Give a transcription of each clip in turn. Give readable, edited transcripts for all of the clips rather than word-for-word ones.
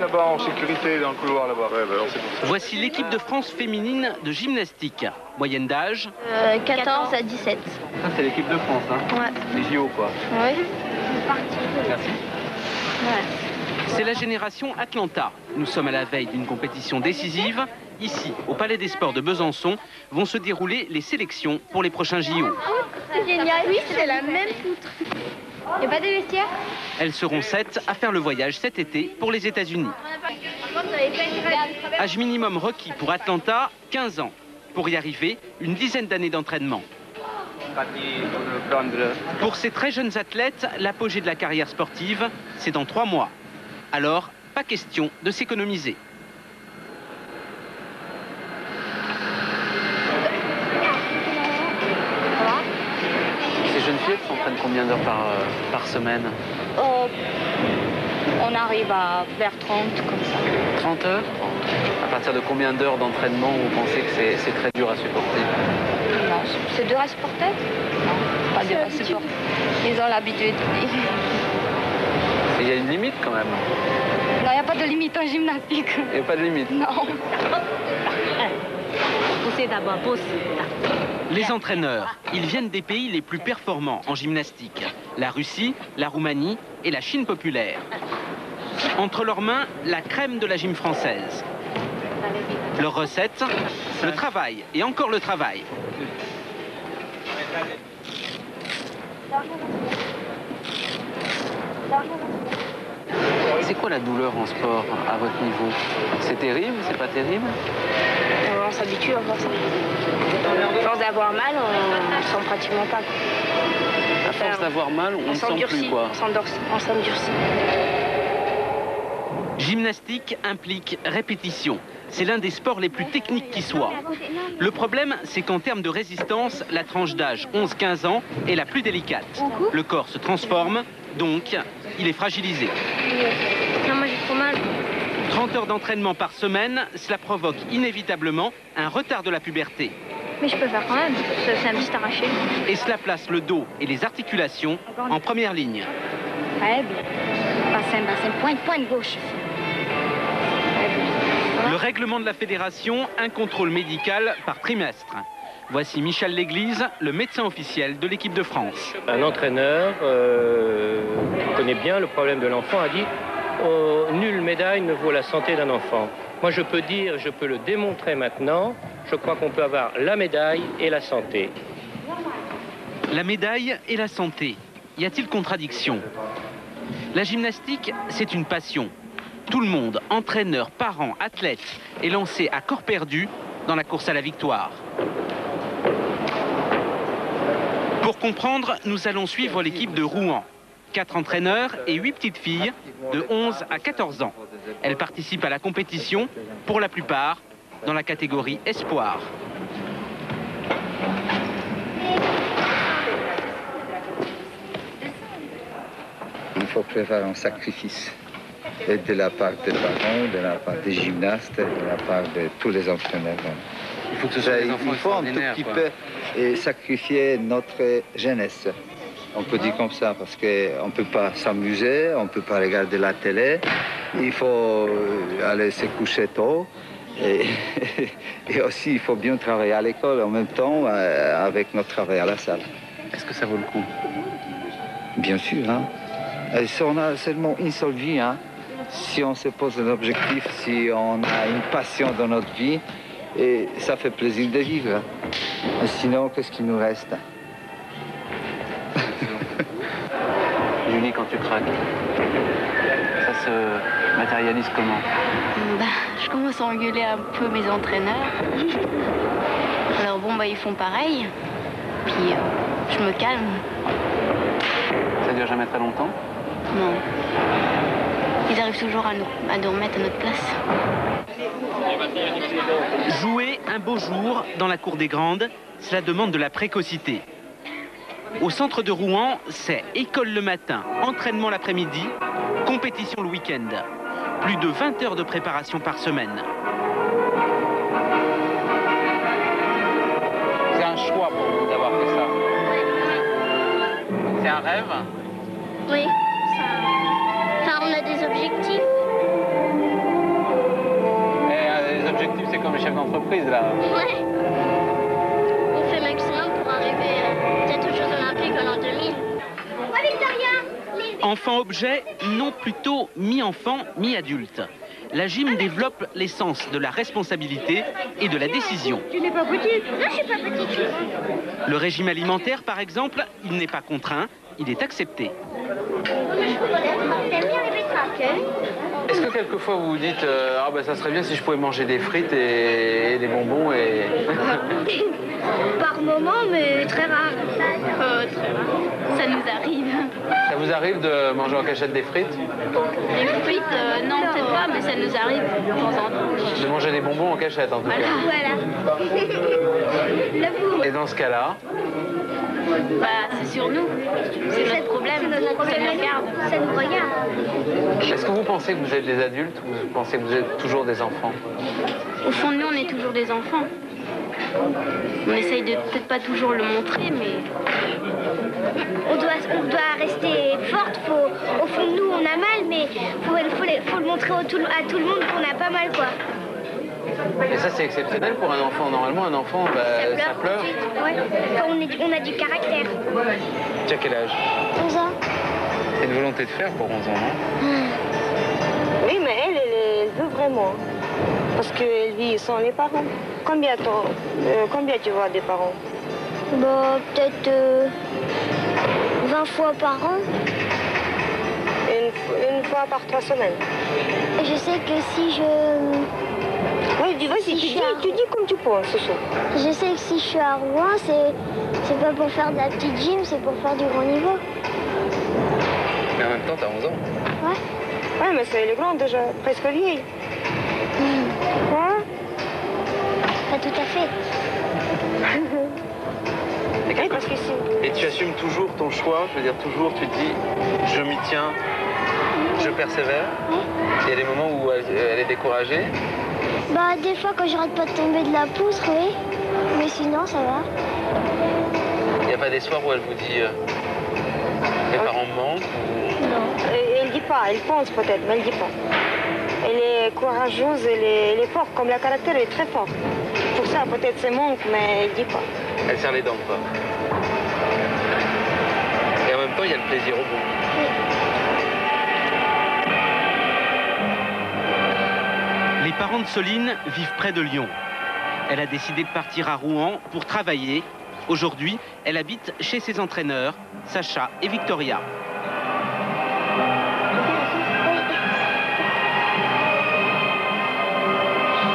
là-bas en sécurité dans le couloir là-bas. Ouais, bah alors c'est pour ça. Voici l'équipe de France féminine de gymnastique. Moyenne d'âge 14 à 17. Ça c'est l'équipe de France, hein. Ouais. Les JO quoi. Oui. Merci. Ouais. C'est la génération Atlanta. Nous sommes à la veille d'une compétition décisive. Ici, au Palais des Sports de Besançon, vont se dérouler les sélections pour les prochains JO. C'est génial. Oui, c'est la même poutre. Il n'y a pas de vestiaire? Elles seront 7 à faire le voyage cet été pour les États-Unis. Âge minimum requis pour Atlanta, 15 ans. Pour y arriver, une dizaine d'années d'entraînement. Pour ces très jeunes athlètes, l'apogée de la carrière sportive, c'est dans 3 mois. Alors, pas question de s'économiser. Ces jeunes filles s'entraînent combien d'heures par semaine? On arrive à vers 30 comme ça. 30 heures? À partir de combien d'heures d'entraînement vous pensez que c'est très dur à supporter? Non, c'est dur à supporter? Non, pas dur à supporter. Ils ont l'habitude. Il y a une limite quand même. Non, il n'y a pas de limite en gymnastique. Il n'y a pas de limite. Non. Poussez d'abord, pousse. Les entraîneurs, ils viennent des pays les plus performants en gymnastique. La Russie, la Roumanie et la Chine populaire. Entre leurs mains, la crème de la gym française. Leur recette, le travail et encore le travail. C'est quoi la douleur en sport à votre niveau? C'est terrible, c'est pas terrible? On s'habitue à voir ça. À force d'avoir mal, on ne sent pratiquement pas. À force d'avoir mal, on ne sent plus quoi? On s'endurcit. Gymnastique implique répétition. C'est l'un des sports les plus techniques qui soit. Le problème, c'est qu'en termes de résistance, la tranche d'âge 11-15 ans est la plus délicate. Le corps se transforme, donc il est fragilisé. Non, moi j'ai trop mal. 30 heures d'entraînement par semaine, cela provoque inévitablement un retard de la puberté. Mais je peux le faire quand même, c'est un petit arraché. Et cela place le dos et les articulations en première ligne. Faible. Bassin, pointe gauche. Le règlement de la fédération, un contrôle médical par trimestre. Voici Michel Léglise, le médecin officiel de l'équipe de France. Un entraîneur qui connaît bien le problème de l'enfant a dit nulle médaille ne vaut la santé d'un enfant. Moi je peux dire, je peux le démontrer maintenant, je crois qu'on peut avoir la médaille et la santé. La médaille et la santé, y a-t-il contradiction? La gymnastique, c'est une passion. Tout le monde, entraîneur, parents, athlètes, est lancé à corps perdu dans la course à la victoire. Pour comprendre, nous allons suivre l'équipe de Rouen. 4 entraîneurs et 8 petites filles de 11 à 14 ans. Elles participent à la compétition, pour la plupart, dans la catégorie espoir. Il faut prévoir un sacrifice. Et de la part des parents, de la part des gymnastes, de la part de tous les entraîneurs. Il faut que ce soit des enfants il faut un tout petit peu sacrifier notre jeunesse. On peut dire comme ça, parce qu'on ne peut pas s'amuser, on ne peut pas regarder la télé. Il faut aller se coucher tôt. Et aussi, il faut bien travailler à l'école en même temps avec notre travail à la salle. Est-ce que ça vaut le coup? Bien sûr. Hein. Et si on a seulement une seule vie, hein, si on se pose un objectif, si on a une passion dans notre vie, et ça fait plaisir de vivre. Et sinon, qu'est-ce qui nous reste? Julie, quand tu craques, ça se matérialise comment? Je commence à engueuler un peu mes entraîneurs. Alors bon, ils font pareil. Puis je me calme. Ça dure jamais très longtemps? Non. Ils arrivent toujours à nous remettre à notre place. Jouer un beau jour dans la cour des Grandes, cela demande de la précocité. Au centre de Rouen, c'est école le matin, entraînement l'après-midi, compétition le week-end. Plus de 20 heures de préparation par semaine. C'est un choix pour vous d'avoir fait ça? C'est un rêve? Oui. Enfin, on a des objectifs. sportif, c'est comme le chef d'entreprise là. Ouais. On fait maximum pour arriver peut-être aux Jeux Olympiques en l'an 2000. Ouais, Victoria. Enfant objet, non plutôt mi-enfant, mi-adulte. La gym développe l'essence de la responsabilité et de la décision. Tu n'es pas petite? Non, je suis pas petite. Le régime alimentaire, par exemple, il n'est pas contraint, il est accepté. T'aimes bien les betteraves? Est-ce que quelquefois vous vous dites ah ben ça serait bien si je pouvais manger des frites et des bonbons et... Par moment, mais très rare. Très rare. Ça nous arrive. Ça vous arrive de manger en cachette des frites? Les frites, non, peut-être pas, mais ça nous arrive de temps en temps. De manger des bonbons en cachette en tout cas. Voilà. L'avoue. Et dans ce cas-là, Bah, c'est sur nous. C'est notre problème. Ça nous regarde. Ça nous regarde. est-ce que vous pensez que vous êtes des adultes ou vous pensez que vous êtes toujours des enfants? Au fond de nous, on est toujours des enfants. On essaye de peut-être pas toujours le montrer, mais On doit rester forte. Au fond de nous, on a mal, mais faut le montrer à tout le monde qu'on a pas mal, quoi. Et ça c'est exceptionnel pour un enfant. Normalement un enfant, ça pleure. tout de suite. Ouais. Quand on a du caractère. Tu as quel âge? 11 ans. C'est une volonté de faire pour 11 ans, non? Oui, mais elle veut vraiment. Parce qu'elle vit sans les parents. Combien tu vois des parents? Bah, peut-être 20 fois par an. Une fois par 3 semaines. Et je sais que si je... Oui, vas-y, tu dis comme tu penses, Soso. Je sais que si je suis à Rouen, c'est pas pour faire de la petite gym, c'est pour faire du grand niveau. Mais en même temps, t'as 11 ans. Ouais. Ouais, mais elle est grande déjà, presque vieille. Hein? Pas tout à fait. Oui, parce que si. Et tu assumes toujours ton choix, je veux dire toujours, tu te dis, je m'y tiens, je persévère. Il y a des moments où elle est découragée. Bah, des fois, quand j'arrête pas de tomber de la poutre, oui. Mais sinon, ça va. Il n'y a pas des soirs où elle vous dit, mes parents me manquent ou... Non. Elle dit pas, elle pense peut-être, mais elle dit pas. Elle est courageuse, elle est forte, comme le caractère est très fort. Pour ça, peut-être c'est manque, mais elle dit pas. Elle serre les dents, quoi. Et en même temps, il y a le plaisir au bout. Oui. Les parents de Soline vivent près de Lyon. Elle a décidé de partir à Rouen pour travailler. Aujourd'hui, elle habite chez ses entraîneurs, Sacha et Victoria.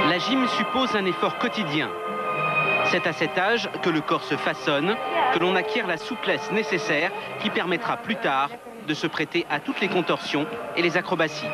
La gym suppose un effort quotidien. C'est à cet âge que le corps se façonne, que l'on acquiert la souplesse nécessaire qui permettra plus tard de se prêter à toutes les contorsions et les acrobaties.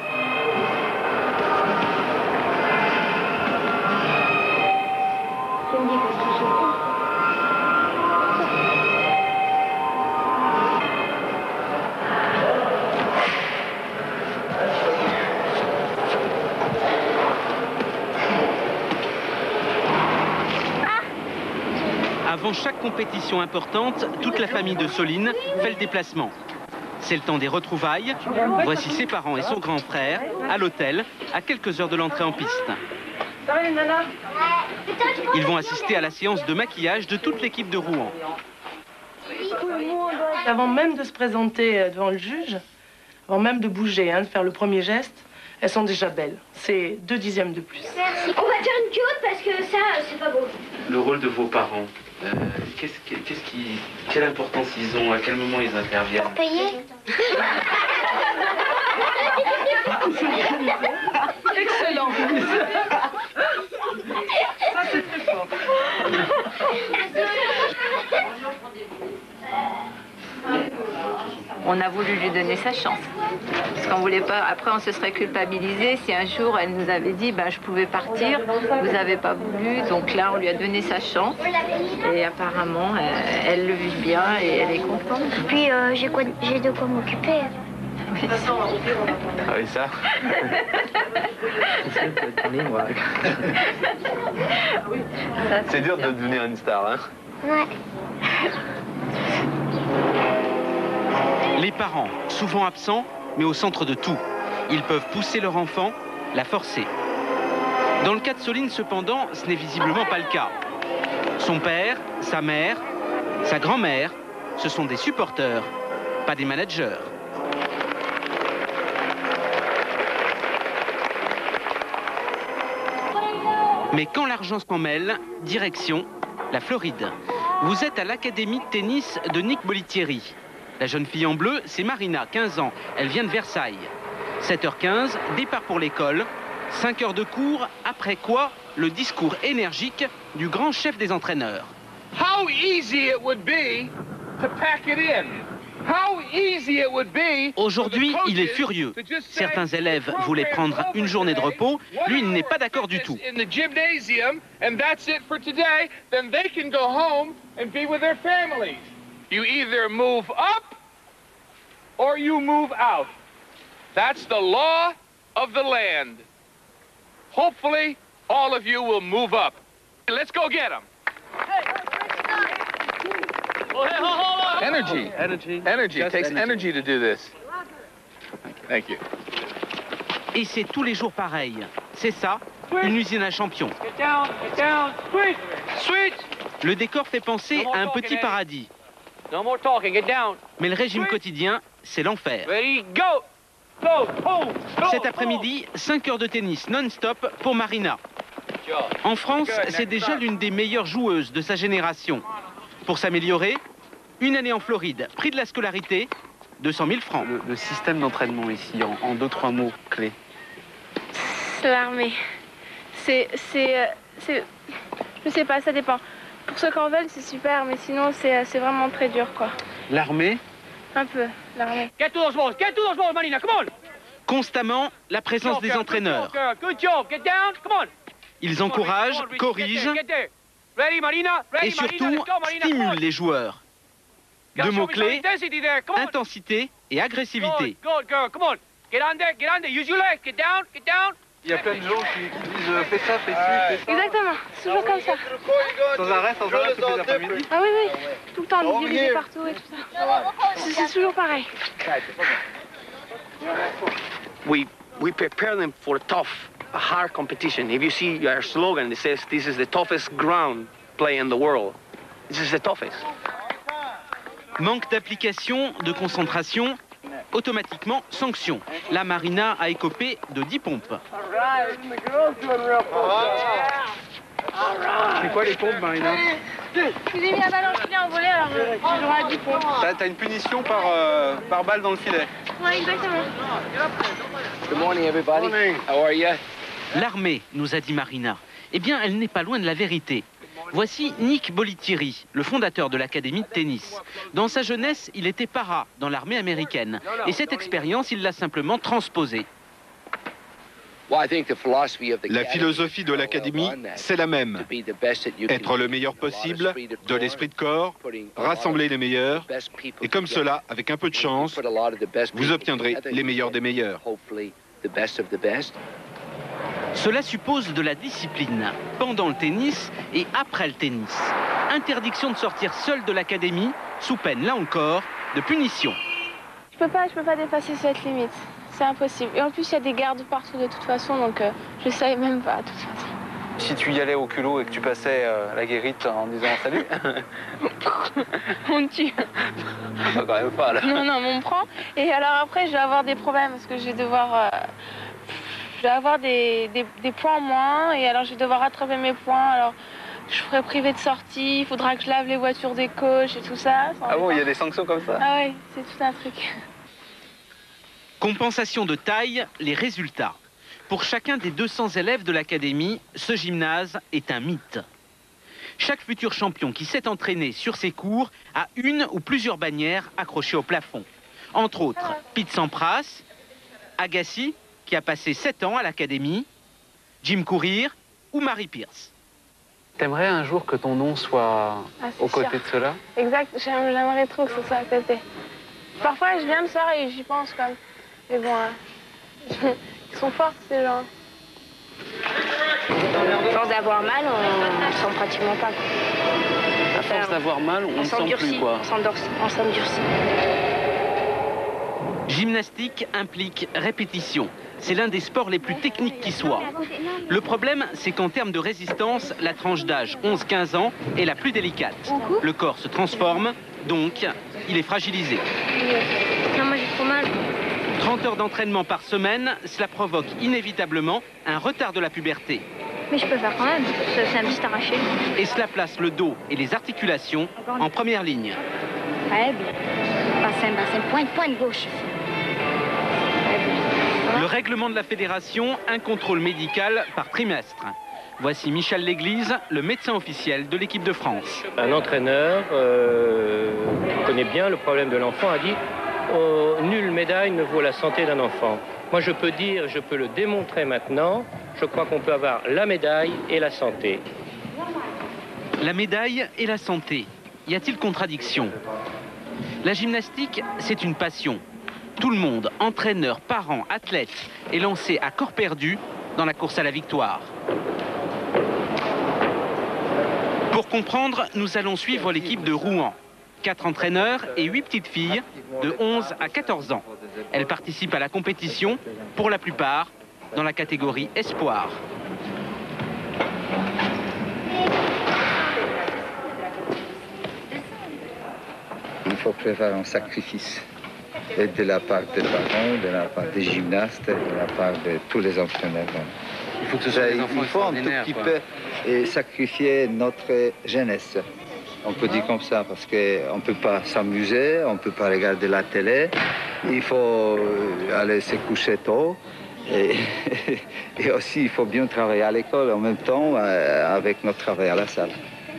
Avant chaque compétition importante, toute la famille de Soline fait le déplacement. C'est le temps des retrouvailles. Voici ses parents et son grand frère à l'hôtel, à quelques heures de l'entrée en piste. Ils vont assister à la séance de maquillage de toute l'équipe de Rouen. Avant même de se présenter devant le juge, avant même de bouger, de faire le premier geste, elles sont déjà belles. C'est 2 dixièmes de plus. Merci. On va faire une culotte parce que ça, c'est pas beau. Le rôle de vos parents, quelle importance ils ont, à quel moment ils interviennent? Pour payer. Excellent. Ça, c'est très fort. On a voulu lui donner sa chance. Parce qu'on voulait pas. Après, on se serait culpabilisé si un jour elle nous avait dit je pouvais partir, vous n'avez pas voulu. Donc là, on lui a donné sa chance. Et apparemment, elle le vit bien et elle est contente. Puis j'ai de quoi m'occuper. Oui. Ah oui, ça. C'est dur de devenir une star, hein? Ouais. Les parents, souvent absents, mais au centre de tout. Ils peuvent pousser leur enfant, la forcer. Dans le cas de Soline, cependant, ce n'est visiblement pas le cas. Son père, sa mère, sa grand-mère, ce sont des supporters, pas des managers. Mais quand l'argent s'en mêle, direction la Floride. Vous êtes à l'académie de tennis de Nick Bollettieri. La jeune fille en bleu, c'est Marina, 15 ans. Elle vient de Versailles. 7h15, départ pour l'école. 5 heures de cours, après quoi, le discours énergique du grand chef des entraîneurs. How easy it would be to pack it in. How easy it would be. Aujourd'hui, il est furieux. Certains élèves voulaient prendre une journée de repos. Lui, il n'est pas d'accord du tout. In the gymnasium, and that's it for today. Then they can go home and be with their families. You either move up or you move out. That's the law of the land. Hopefully, all of you will move up. Let's go get them. Energy. Energy. It takes energy to do this. Thank you. Et c'est tous les jours pareil. C'est ça, une usine à champions. Get down, sweet, sweet. Le décor fait penser à un petit paradis. No more talking, get down. Mais le régime quotidien, c'est l'enfer. Ready, go. Go, go, go. Cet après-midi, 5 heures de tennis non-stop pour Marina. En France, c'est déjà l'une des meilleures joueuses de sa génération. Pour s'améliorer, une année en Floride, prix de la scolarité, 200 000 francs. Le système d'entraînement ici, en 2-3 mots clés. C'est l'armée. Je sais pas, ça dépend. Pour ceux qui en veulent, c'est super, mais sinon, c'est vraiment très dur, quoi. L'armée? Un peu, l'armée. Get to those balls, Marina, come on. Constamment, la présence des entraîneurs. Good job, get down, come on. Ils encouragent, corrigent et surtout stimulent les joueurs. Deux mots-clés, intensité et agressivité. Il y a plein de gens qui disent fais ça, fais ci, fais ça. Exactement, c'est toujours comme ça. Sans arrêt tous les après-midi. Ah oui, oui, tout le temps, on est dirigé partout et tout ça. C'est toujours pareil. We prepare them for tough, hard competition. If you see our slogan, it says this is the toughest ground play in the world. This is the toughest. Manque d'application, de concentration, automatiquement sanction. La Marina a écopé de 10 pompes. C'est quoi les pompes, Marina? Je vous ai mis la balle dans le filet en volée, alors je jouerai à 10 pompes. T'as une punition par balle dans le filet. Ouais, exactement. Good morning, everybody. How are you? L'armée, nous a dit Marina. Eh bien, elle n'est pas loin de la vérité. Voici Nick Bollettieri, le fondateur de l'académie de tennis. Dans sa jeunesse, il était para dans l'armée américaine. Et cette expérience, il l'a simplement transposée. La philosophie de l'académie, c'est la même. Être le meilleur possible, de l'esprit de corps, rassembler les meilleurs. Et comme cela, avec un peu de chance, vous obtiendrez les meilleurs des meilleurs. Cela suppose de la discipline, pendant le tennis et après le tennis. Interdiction de sortir seul de l'académie, sous peine, là encore, de punition. Je peux pas dépasser cette limite. C'est impossible. Et en plus, il y a des gardes partout de toute façon, donc je ne savais même pas, de toute façon. Si tu y allais au culot et que tu passais la guérite en disant salut. On me tue. Quand même pas, là. Non, mais on me prend. Et alors après, je vais avoir des problèmes parce que je vais devoir... je vais avoir des points en moins et alors je vais devoir rattraper mes points. Alors je serai privée de sortie, il faudra que je lave les voitures des coachs et tout ça. Ah bon, il y a des sanctions comme ça? Ah oui, c'est tout un truc. Compensation de taille, les résultats. Pour chacun des 200 élèves de l'académie, ce gymnase est un mythe. Chaque futur champion qui s'est entraîné sur ses cours a une ou plusieurs bannières accrochées au plafond. Entre autres, Pete Sampras, Agassi, qui a passé 7 ans à l'académie, Jim Courier ou Mary Pierce. T'aimerais un jour que ton nom soit aux côtés de ceux-là? Exact, j'aimerais trop que ce soit à côté. Parfois, je viens le soir et j'y pense quand même. Mais bon, ils sont forts ces gens. À force d'avoir mal, on ne sent pratiquement pas. À force d'avoir mal, on ne sent plus quoi. On s'endurcit. Gymnastique implique répétition. C'est l'un des sports les plus techniques qui soit. Le problème, c'est qu'en termes de résistance, la tranche d'âge 11-15 ans est la plus délicate. Le corps se transforme, donc il est fragilisé. Non, moi j'ai trop mal. 30 heures d'entraînement par semaine, cela provoque inévitablement un retard de la puberté. Mais je peux faire quand même, c'est un petit arraché. Et cela place le dos et les articulations en première ligne. Faible. Bassin, pointe gauche. Le règlement de la fédération, un contrôle médical par trimestre. Voici Michel Léglise, le médecin officiel de l'équipe de France. Un entraîneur connaît bien le problème de l'enfant, a dit nulle médaille ne vaut la santé d'un enfant. Moi je peux dire, je peux le démontrer maintenant, je crois qu'on peut avoir la médaille et la santé. La médaille et la santé. Y a-t-il contradiction? La gymnastique, c'est une passion. Tout le monde, entraîneur, parents, athlètes, est lancé à corps perdu dans la course à la victoire. Pour comprendre, nous allons suivre l'équipe de Rouen. 4 entraîneurs et 8 petites filles de 11 à 14 ans. Elles participent à la compétition, pour la plupart, dans la catégorie espoir. Il faut prévoir un sacrifice. Et de la part des parents, de la part des gymnastes, de la part de tous les entraîneurs. Il faut que ce soit des enfants il faut un tout petit peu sacrifier notre jeunesse. On peut dire comme ça, parce qu'on ne peut pas s'amuser, on ne peut pas regarder la télé. Il faut aller se coucher tôt. Et aussi, il faut bien travailler à l'école en même temps avec notre travail à la salle.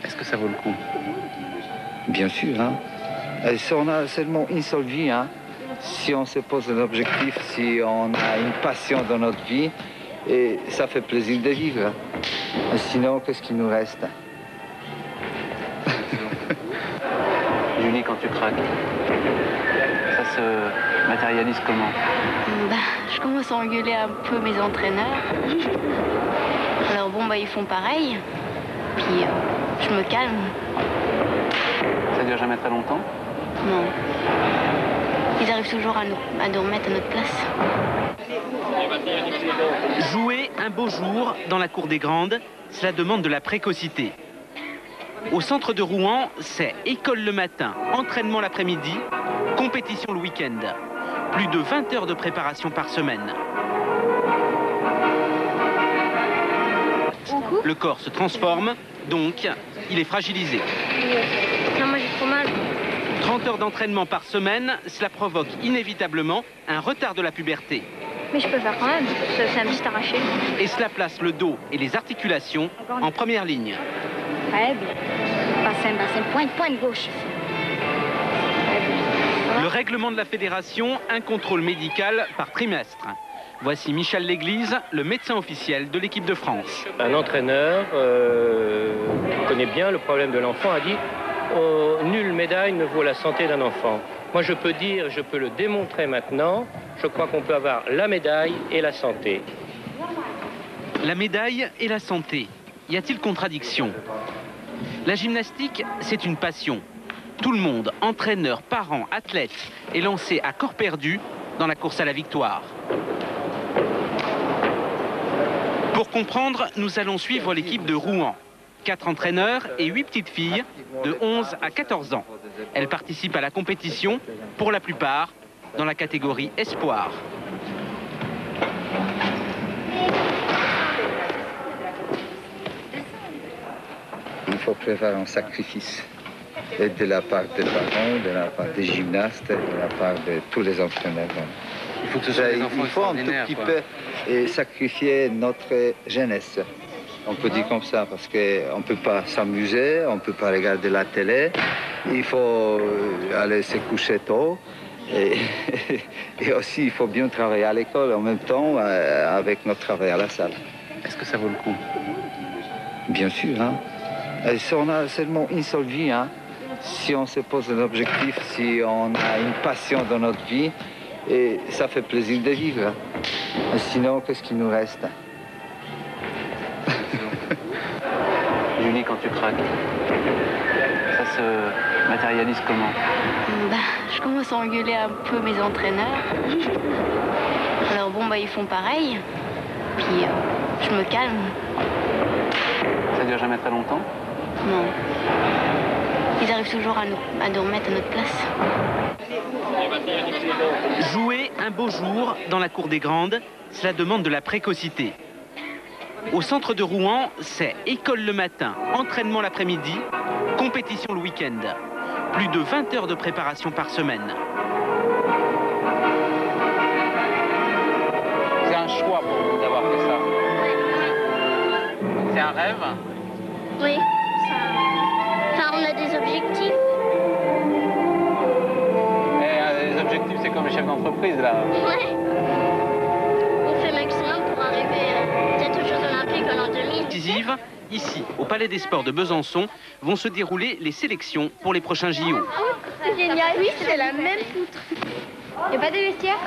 Est-ce que ça vaut le coup? Bien sûr. Hein. Et si on a seulement une seule vie, hein, si on se pose un objectif, si on a une passion dans notre vie, et ça fait plaisir de vivre. Et sinon, qu'est-ce qui nous reste? Julie, quand tu craques, ça se matérialise comment? Je commence à engueuler un peu mes entraîneurs. Alors bon, ils font pareil. Puis je me calme. Ça dure jamais très longtemps? Non. Ils arrivent toujours à nous remettre à notre place. Jouer un beau jour dans la cour des Grandes, cela demande de la précocité. Au centre de Rouen, c'est école le matin, entraînement l'après-midi, compétition le week-end. Plus de 20 heures de préparation par semaine. Le corps se transforme, donc il est fragilisé. Non, moi j'ai trop mal. 30 heures d'entraînement par semaine, cela provoque inévitablement un retard de la puberté. Mais je peux faire quand même, c'est un petit arraché. Et cela place le dos et les articulations en première ligne. Faible. Bassin, pointe gauche. Le règlement de la fédération, un contrôle médical par trimestre. Voici Michel Léglise, le médecin officiel de l'équipe de France. Un entraîneur connaît bien le problème de l'enfant, a dit nulle médaille ne vaut la santé d'un enfant. Moi je peux dire, je peux le démontrer maintenant, je crois qu'on peut avoir la médaille et la santé. La médaille et la santé. Y a-t-il contradiction? La gymnastique, c'est une passion. Tout le monde, entraîneur, parents, athlètes, est lancé à corps perdu dans la course à la victoire. Pour comprendre, nous allons suivre l'équipe de Rouen. 4 entraîneurs et 8 petites filles de 11 à 14 ans. Elles participent à la compétition, pour la plupart, dans la catégorie espoir. Il faut prévoir un sacrifice. Et de la part des parents, de la part des gymnastes, de la part de tous les entraîneurs. Il faut que ce soit des enfants il faut un tout petit peu sacrifier notre jeunesse. On peut dire comme ça, parce qu'on ne peut pas s'amuser, on ne peut pas regarder la télé. Il faut aller se coucher tôt. Et aussi, il faut bien travailler à l'école en même temps avec notre travail à la salle. Est-ce que ça vaut le coup? Bien sûr. Hein. Et si on a seulement une seule vie, hein, si on se pose un objectif, si on a une passion dans notre vie, et ça fait plaisir de vivre. Et sinon, qu'est-ce qui nous reste? Julie, quand tu craques, ça se matérialise comment? Je commence à engueuler un peu mes entraîneurs. Alors bon, ils font pareil. Puis je me calme. Ça dure jamais très longtemps? Non. Ils arrivent toujours à nous remettre à notre place. Jouer un beau jour dans la cour des Grandes, cela demande de la précocité. Au centre de Rouen, c'est école le matin, entraînement l'après-midi, compétition le week-end. Plus de 20 heures de préparation par semaine. C'est un choix pour vous d'avoir fait ça. C'est un rêve? Oui. Enfin, on a des objectifs. Les objectifs, c'est comme les chefs d'entreprise, là. Ouais. On fait maximum pour arriver peut-être aux Jeux Olympiques en l'an 2000. Décisive, ici, au Palais des Sports de Besançon, vont se dérouler les sélections pour les prochains JO. C'est génial. Oui, c'est la même poutre. Il n'y a pas de vestiaire?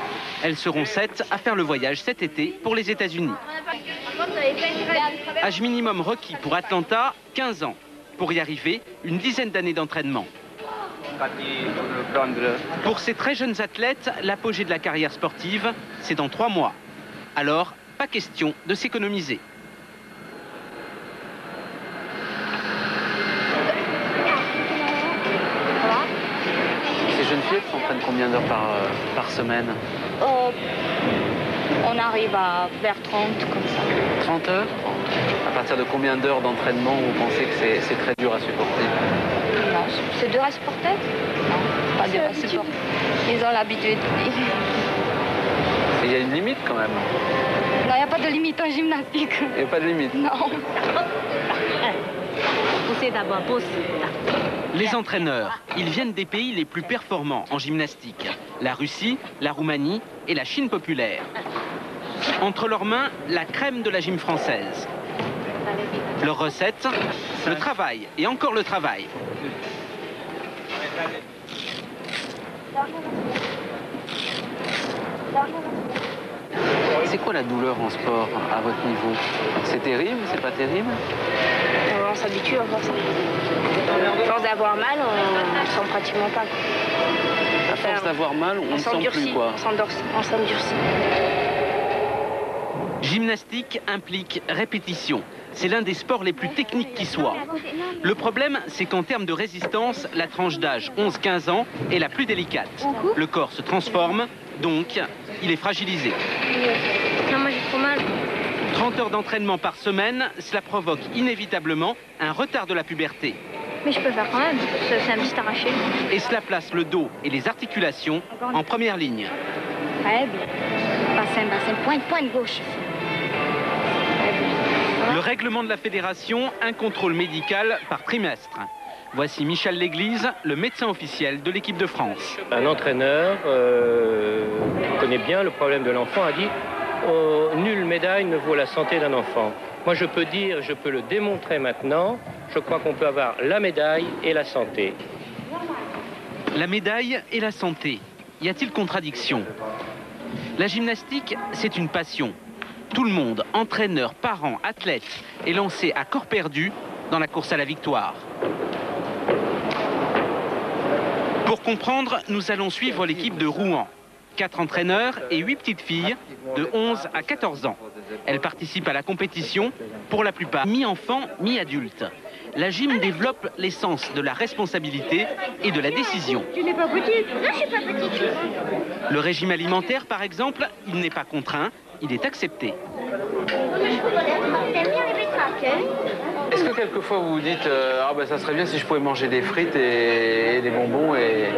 Elles seront 7 à faire le voyage cet été pour les États-Unis. Âge minimum requis pour Atlanta, 15 ans. Pour y arriver, une dizaine d'années d'entraînement. Pour ces très jeunes athlètes, l'apogée de la carrière sportive, c'est dans 3 mois. Alors, pas question de s'économiser. Ces jeunes filles s'entraînent combien d'heures par semaine? On arrive à vers 30, comme ça. 30 heures? À partir de combien d'heures d'entraînement vous pensez que c'est très dur à supporter? Non, c'est dur à supporter? Non, pas dur à supporter. Ils ont l'habitude. Il y a une limite quand même. Non, il n'y a pas de limite en gymnastique. Il n'y a pas de limite? Non. Poussez d'abord, pousse. Les entraîneurs, ils viennent des pays les plus performants en gymnastique. La Russie, la Roumanie et la Chine populaire. Entre leurs mains, la crème de la gym française. Leur recette, le travail et encore le travail. C'est quoi la douleur en sport à votre niveau? C'est terrible? C'est pas terrible? On s'habitue à voir ça. À force d'avoir mal, on ne sent pratiquement pas. À force d'avoir mal, on ne sent plus quoi? On s'endurcit. Gymnastique implique répétition. C'est l'un des sports les plus techniques qui soit. Le problème, c'est qu'en termes de résistance, la tranche d'âge 11-15 ans est la plus délicate. Le corps se transforme, donc il est fragilisé. Non, moi j'ai trop mal. 30 heures d'entraînement par semaine, cela provoque inévitablement un retard de la puberté. Mais je peux faire quand même, c'est un petit arraché. Et cela place le dos et les articulations en première ligne. Faible. Bassin, pointe gauche. Le règlement de la fédération, un contrôle médical par trimestre. Voici Michel Léglise, le médecin officiel de l'équipe de France. Un entraîneur connaît bien le problème de l'enfant, a dit nulle médaille ne vaut la santé d'un enfant. Moi je peux dire, je peux le démontrer maintenant, je crois qu'on peut avoir la médaille et la santé. La médaille et la santé, y a-t-il contradiction? La gymnastique, c'est une passion. Tout le monde, entraîneur, parents, athlètes, est lancé à corps perdu dans la course à la victoire. Pour comprendre, nous allons suivre l'équipe de Rouen. 4 entraîneurs et 8 petites filles de 11 à 14 ans. Elles participent à la compétition, pour la plupart mi-enfants, mi-adultes. La gym développe l'essence de la responsabilité et de la décision. Tu n'es pas petite? Non, je suis pas petite. Le régime alimentaire, par exemple, il n'est pas contraint, il est accepté. Est-ce que quelquefois vous vous dites ah ben ça serait bien si je pouvais manger des frites et des bonbons et...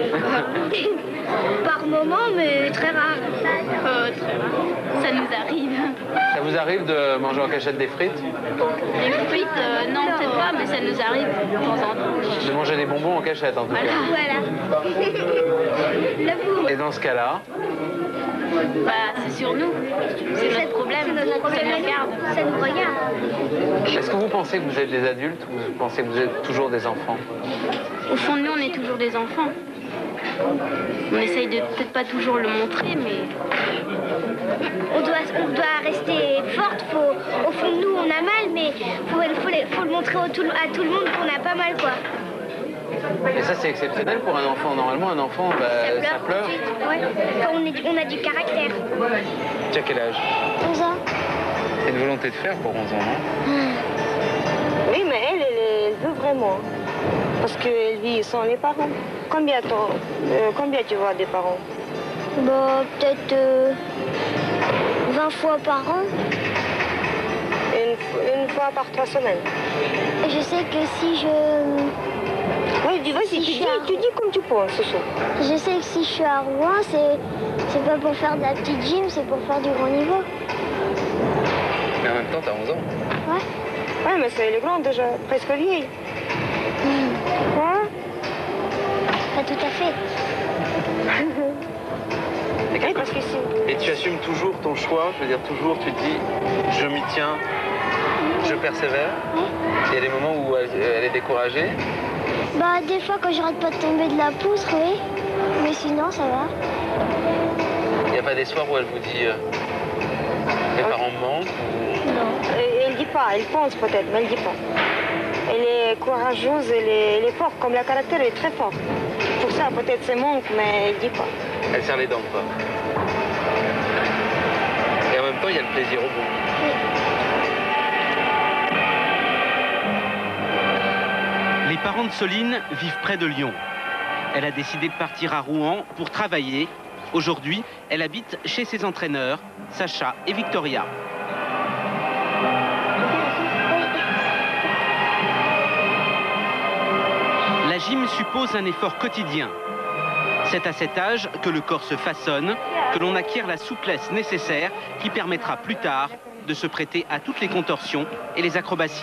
Par moment, mais très rare. Très rare. Ça nous arrive. Ça vous arrive de manger en cachette des frites? Des frites, non, peut-être pas, mais ça nous arrive de temps en temps. De manger des bonbons en cachette, en tout cas. Voilà. Et dans ce cas-là? Bah, c'est sur nous. C'est notre problème. Ça nous regarde. Ça nous regarde. Est-ce que vous pensez que vous êtes des adultes ou vous pensez que vous êtes toujours des enfants? Au fond de nous, on est toujours des enfants. On essaye de peut-être pas toujours le montrer, mais... On doit rester forte. Au fond de nous, on a mal, mais faut le montrer à tout le monde qu'on a pas mal, quoi. Et ça, c'est exceptionnel pour un enfant. Normalement, un enfant, bah, ça pleure. Ouais. Quand on a du caractère. Tu as quel âge? 11 ans. C'est une volonté de faire pour 11 ans, non? Oui, mais elle veut vraiment. Parce qu'elle vit sans les parents. Combien tu vois des parents? Bah, peut-être 20 fois par an. Une fois par 3 semaines. Et je sais que si je... Oui, vas-y, tu dis comme tu penses, ce soir. Je sais que si je suis à Rouen, c'est pas pour faire de la petite gym, c'est pour faire du grand niveau. Mais en même temps, t'as 11 ans. Ouais. Ouais, mais elle est grande déjà, presque vieille. Quoi? Pas tout à fait. Et tu assumes toujours ton choix, je veux dire toujours, tu te dis, je m'y tiens, je persévère. Il y a des moments où elle est découragée. Bah, des fois, quand j'arrête pas de tomber de la poutre, oui. Mais sinon, ça va. Il n'y a pas des soirs où elle vous dit, mes parents me manquent ou... Non, elle dit pas, elle pense peut-être, mais elle dit pas. Elle est courageuse, elle est forte, comme le caractère, elle est très forte. Pour ça, peut-être c'est manque, mais elle dit pas. Elle serre les dents, quoi. Et en même temps, il y a le plaisir au bout. Les parents de Soline vivent près de Lyon. Elle a décidé de partir à Rouen pour travailler. Aujourd'hui, elle habite chez ses entraîneurs, Sacha et Victoria. La gym suppose un effort quotidien. C'est à cet âge que le corps se façonne, que l'on acquiert la souplesse nécessaire qui permettra plus tard de se prêter à toutes les contorsions et les acrobaties.